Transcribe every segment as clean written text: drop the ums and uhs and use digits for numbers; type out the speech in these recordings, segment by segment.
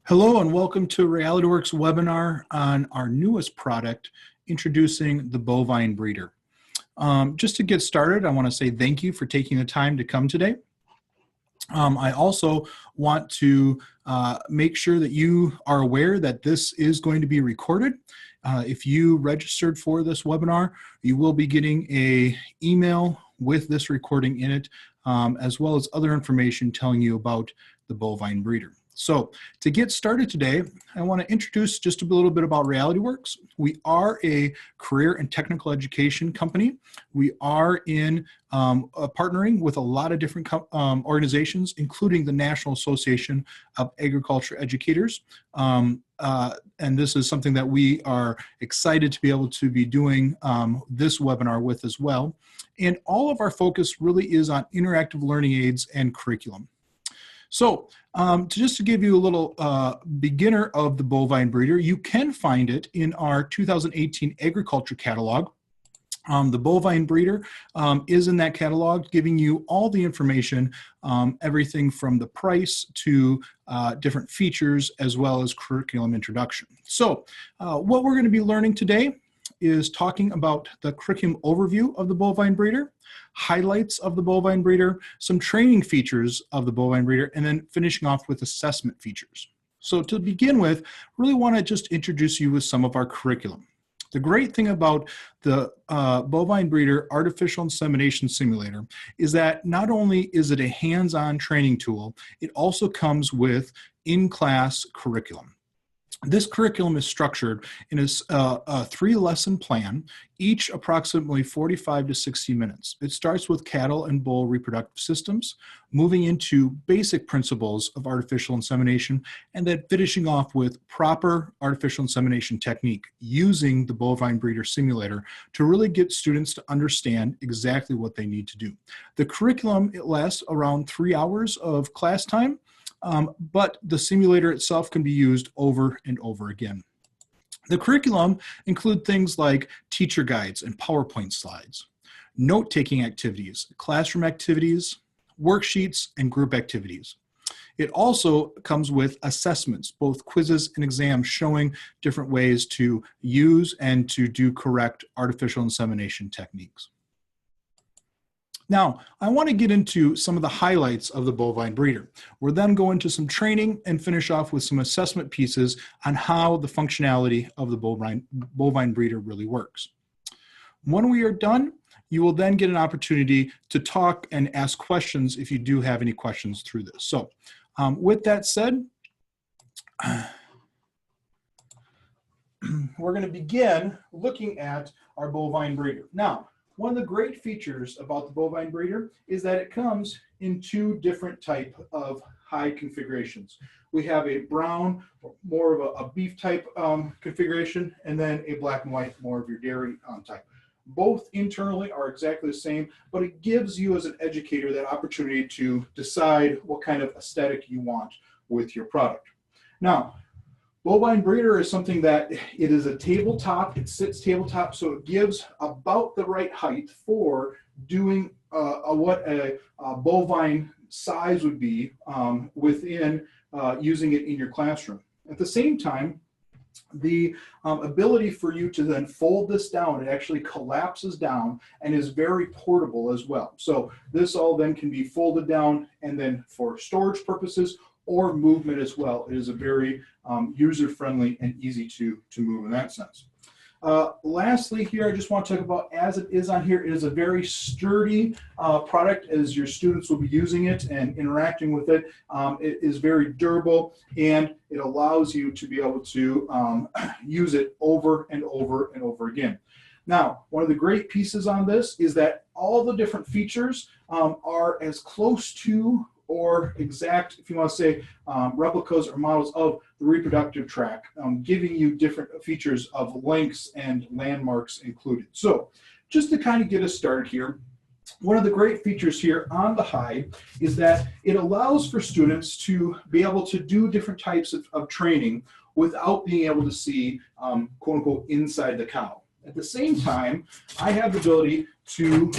Hello and welcome to Realityworks webinar on our newest product, introducing the Bovine Breeder. Just to get started, I want to say thank you for taking the time to come today. I also want to make sure that you are aware that this is going to be recorded. If you registered for this webinar, you will be getting an email with this recording in it, as well as other information telling you about the Bovine Breeder. So to get started today, I want to introduce just a little bit about Realityworks. We are a career and technical education company. We are in partnering with a lot of different organizations, including the National Association of Agriculture Educators. And this is something that we are excited to be able to be doing this webinar with as well. And all of our focus really is on interactive learning aids and curriculum. So just to give you a little beginner of the Bovine Breeder, you can find it in our 2018 agriculture catalog. The Bovine Breeder is in that catalog, giving you all the information, everything from the price to different features, as well as curriculum introduction. So what we're going to be learning today is talking about the curriculum overview of the Bovine Breeder, highlights of the Bovine Breeder, some training features of the Bovine Breeder, and then finishing off with assessment features. So to begin with, really want to just introduce you with some of our curriculum. The great thing about the Bovine Breeder Artificial Insemination Simulator is that not only is it a hands-on training tool, it also comes with in-class curriculum. This curriculum is structured in a 3-lesson plan, each approximately 45 to 60 minutes. It starts with cattle and bull reproductive systems, moving into basic principles of artificial insemination, and then finishing off with proper artificial insemination technique using the Bovine Breeder Simulator to really get students to understand exactly what they need to do. The curriculum, it lasts around 3 hours of class time. But the simulator itself can be used over and over again. The curriculum include things like teacher guides and PowerPoint slides, note-taking activities, classroom activities, worksheets, and group activities. It also comes with assessments, both quizzes and exams, showing different ways to use and to do correct artificial insemination techniques. Now, I want to get into some of the highlights of the Bovine Breeder. We'll then go into some training and finish off with some assessment pieces on how the functionality of the Bovine Breeder really works. When we are done, you will then get an opportunity to talk and ask questions if you do have any questions through this. So with that said, we're going to begin looking at our Bovine Breeder. Now, one of the great features about the Bovine Breeder is that it comes in 2 different type of hide configurations. We have a brown, more of a beef type configuration, and then a black and white, more of your dairy type. Both internally are exactly the same, but it gives you as an educator that opportunity to decide what kind of aesthetic you want with your product. Now, Bovine Breeder is something that it is a tabletop, it sits tabletop, so it gives about the right height for doing what a bovine size would be within using it in your classroom. At the same time, the ability for you to then fold this down, it actually collapses down and is very portable as well. So this all then can be folded down and then for storage purposes or movement as well. It is a very user-friendly and easy to move in that sense. Lastly here, I just want to talk about, as it is on here, it is a very sturdy product as your students will be using it and interacting with it. It is very durable and it allows you to be able to use it over and over and over again. Now, one of the great pieces on this is that all the different features are as close to or exact, if you want to say, replicas or models of the reproductive tract, giving you different features of lengths and landmarks included. So just to kind of get us started here, one of the great features here on the hide is that it allows for students to be able to do different types of training without being able to see, quote unquote, inside the cow. At the same time, I have the ability to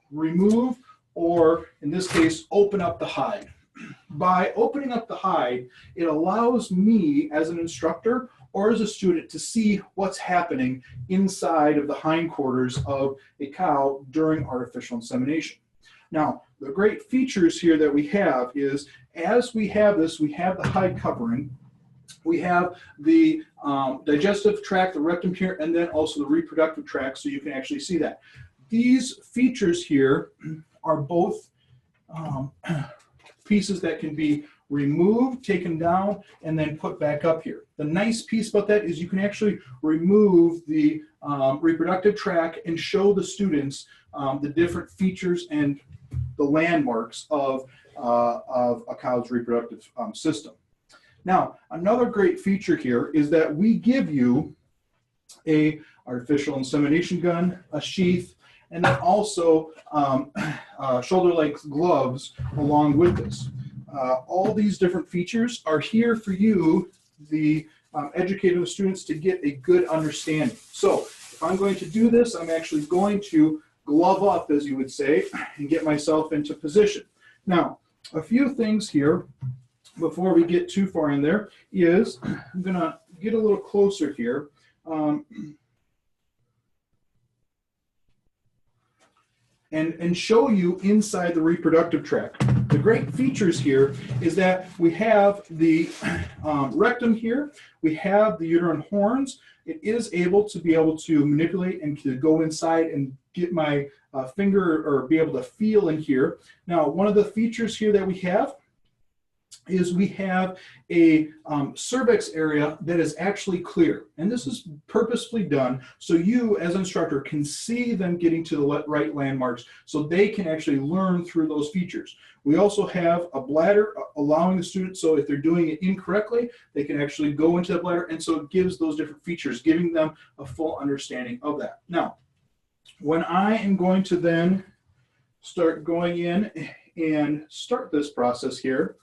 remove or in this case, open up the hide. by opening up the hide, it allows me as an instructor or as a student to see what's happening inside of the hindquarters of a cow during artificial insemination. Now, the great features here that we have is, as we have this, we have the hide covering, we have the digestive tract, the rectum here, and then also the reproductive tract, so you can actually see that. These features here are both pieces that can be removed, taken down, and then put back up here. The nice piece about that is you can actually remove the reproductive tract and show the students the different features and the landmarks of a cow's reproductive system. Now, another great feature here is that we give you a artificial insemination gun, a sheath, and then also shoulder-length gloves along with this. All these different features are here for you, the educator of the students, to get a good understanding. So if I'm going to do this, I'm actually going to glove up, as you would say, and get myself into position. Now, a few things here before we get too far in there is, I'm going to get a little closer here. And show you inside the reproductive tract. The great features here is that we have the rectum here, we have the uterine horns. It is able to manipulate and to go inside and get my finger or be able to feel in here. Now, one of the features here that we have is we have a cervix area that is actually clear. And this is purposefully done so you as an instructor can see them getting to the right landmarks so they can actually learn through those features. We also have a bladder allowing the student, so if they're doing it incorrectly, they can actually go into the bladder, and so it gives those different features, giving them a full understanding of that. Now, when I am going to then start going in and start this process here,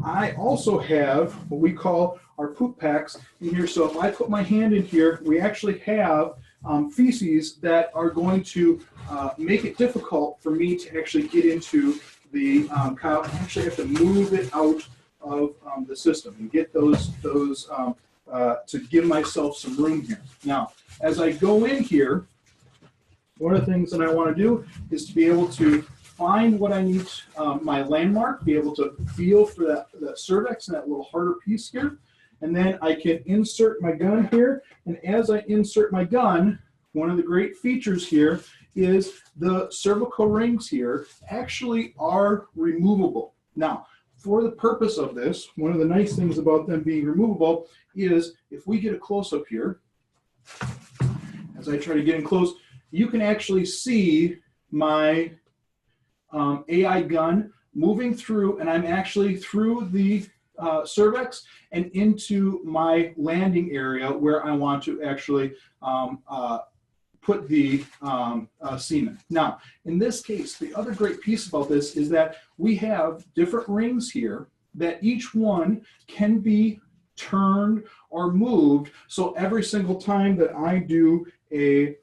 I also have what we call our poop packs in here. So if I put my hand in here, we actually have feces that are going to make it difficult for me to actually get into the cow. I actually have to move it out of the system and get those to give myself some room here. Now, as I go in here, one of the things that I want to do is to be able to find what I need, my landmark, be able to feel for that cervix and that little harder piece here. And then I can insert my gun here. And as I insert my gun, one of the great features here is the cervical rings here actually are removable. Now, for the purpose of this, one of the nice things about them being removable is if we get a close-up here, as I try to get in close, you can actually see my AI gun moving through, and I'm actually through the cervix and into my landing area where I want to actually put the semen. Now, in this case, the other great piece about this is that we have different rings here that each one can be turned or moved. So every single time that I do a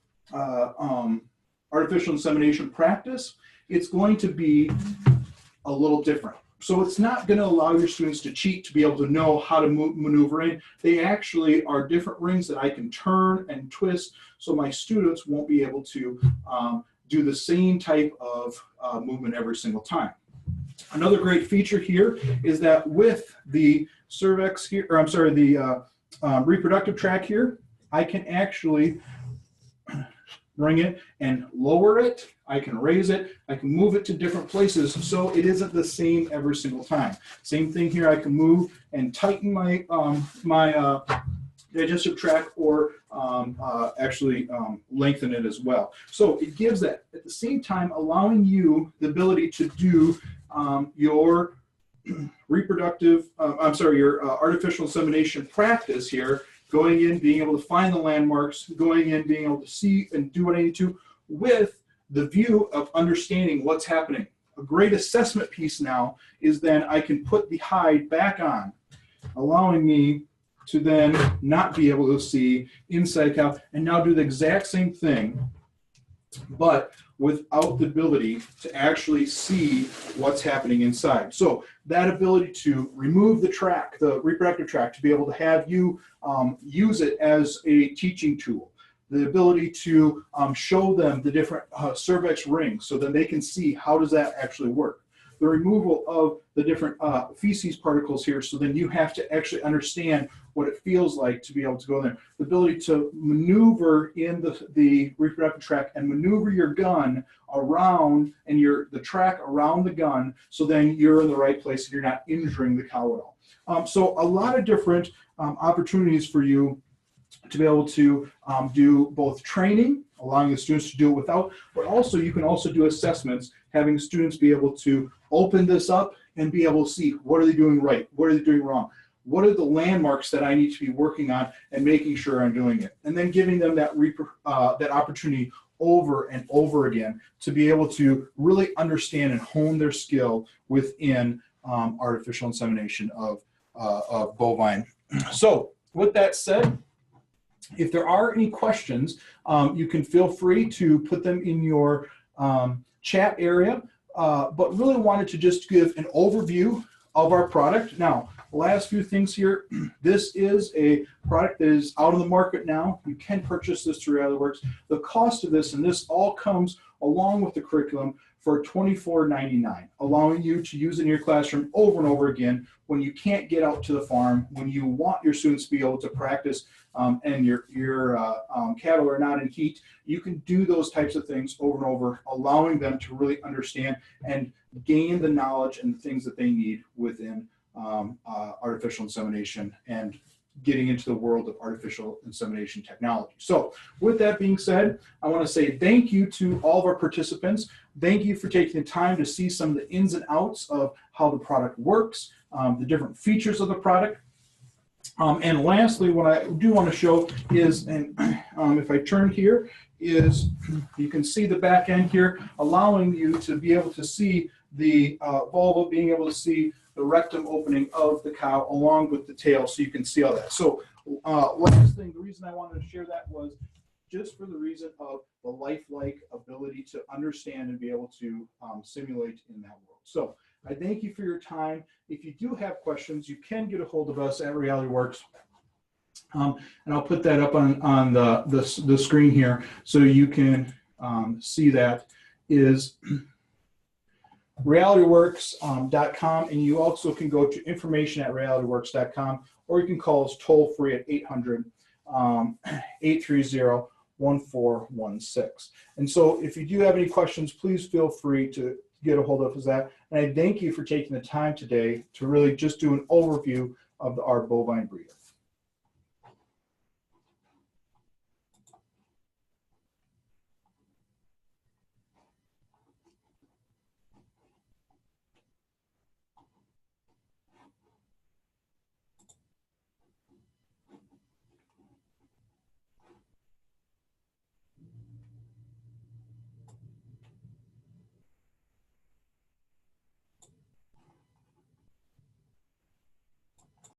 artificial insemination practice, it's going to be a little different. So it's not going to allow your students to cheat to be able to know how to maneuver in. They actually are different rings that I can turn and twist, so my students won't be able to do the same type of movement every single time. Another great feature here is that with the cervix here, or I'm sorry, the reproductive tract here, I can actually bring it and lower it. I can raise it. I can move it to different places so it isn't the same every single time. Same thing here. I can move and tighten my digestive tract or actually lengthen it as well. So it gives that at the same time allowing you the ability to do your reproductive, your artificial insemination practice here, going in, being able to find the landmarks, going in, being able to see and do what I need to with the view of understanding what's happening. A great assessment piece now is then I can put the hide back on, allowing me to then not be able to see inside a cow and now do the exact same thing, but without the ability to actually see what's happening inside. So that ability to remove the track, the reproductive tract, to be able to have you use it as a teaching tool, the ability to show them the different cervix rings so that they can see how does that actually work. The removal of the different feces particles here, so then you have to actually understand what it feels like to be able to go there. The ability to maneuver in the reproductive tract and maneuver your gun around and the track around the gun, so then you're in the right place and you're not injuring the cow at all. So a lot of different opportunities for you to be able to do both training, allowing the students to do it without, but also you can also do assessments, having the students be able to open this up and be able to see what are they doing right, what are they doing wrong, what are the landmarks that I need to be working on and making sure I'm doing it, and then giving them that that opportunity over and over again to be able to really understand and hone their skill within artificial insemination of bovine. So with that said, if there are any questions, you can feel free to put them in your chat area, but really wanted to just give an overview of our product. Now, last few things here. This is a product that is out on the market now. You can purchase this through Realityworks. The cost of this, and this all comes along with the curriculum, for $24.99, allowing you to use it in your classroom over and over again when you can't get out to the farm, when you want your students to be able to practice and your cattle are not in heat. You can do those types of things over and over, allowing them to really understand and gain the knowledge and the things that they need within artificial insemination and getting into the world of artificial insemination technology. So with that being said, I want to say thank you to all of our participants. Thank you for taking the time to see some of the ins and outs of how the product works, the different features of the product. And lastly, what I do want to show is, and if I turn here, is you can see the back end here, allowing you to be able to see the vulva, being able to see the rectum opening of the cow along with the tail, so you can see all that. So last thing, the reason I wanted to share that was just for the reason of the lifelike ability to understand and be able to simulate in that world. So I thank you for your time. If you do have questions, you can get a hold of us at Realityworks. And I'll put that up on the screen here so you can see that is realityworks.com, and you also can go to information@realityworks.com, or you can call us toll free at 800-830-1416. And so if you do have any questions, please feel free to get a hold of us that. And I thank you for taking the time today to really just do an overview of our bovine breeder.